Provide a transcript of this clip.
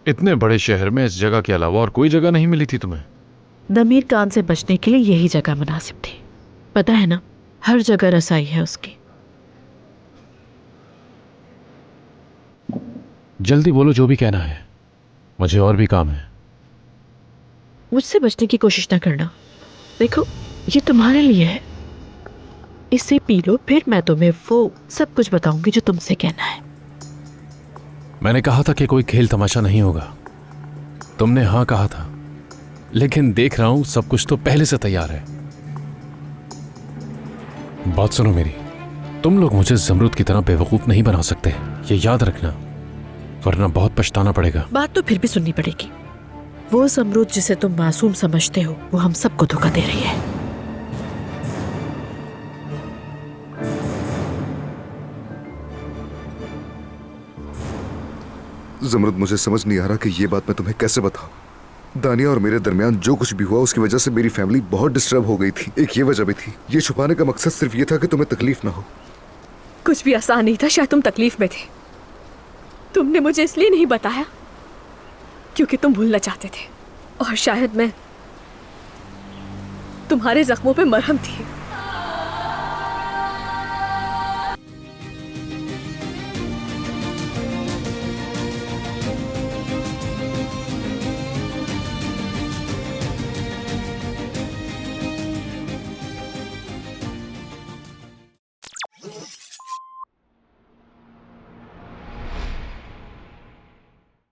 इतने बड़े शहर में इस जगह के अलावा और कोई जगह नहीं मिली थी तुम्हें? दमीर कान से बचने के लिए यही जगह मुनासिब थी। पता है ना, हर जगह रसाई है उसकी। जल्दी बोलो जो भी कहना है, मुझे और भी काम है। मुझसे बचने की कोशिश ना करना। देखो, ये तुम्हारे लिए है। इसे पी लो, फिर मैं तुम्हें वो सब कुछ बताऊंगी जो तुमसे कहना है। मैंने कहा था कि कोई खेल तमाशा नहीं होगा। तुमने हाँ कहा था, लेकिन देख रहा हूं सब कुछ तो पहले से तैयार है। बात सुनो मेरी, तुम लोग मुझे ज़मरुद की तरह बेवकूफ नहीं बना सकते, ये याद रखना, वरना बहुत पछताना पड़ेगा। बात तो फिर भी सुननी पड़ेगी। वो ज़मरुद जिसे तुम मासूम समझते हो, वो हम सबको धोखा दे रही है। ज़मरुद, मुझे समझ नहीं आ रहा कि ये बात मैं तुम्हें कैसे बताऊं। दानिया और मेरे दरमियान जो कुछ भी हुआ उसकी वजह से मेरी फैमिली बहुत डिस्टर्ब हो गई थी। एक ये वजह भी थी। ये छुपाने का मकसद सिर्फ ये था कि तुम्हें तकलीफ ना हो। कुछ भी आसान नहीं था। शायद तुम तकलीफ में थे। तुमने मुझे इसलिए नहीं बताया क्योंकि तुम भूलना चाहते थे, और शायद मैं तुम्हारे जख्मों पे मरहम थी।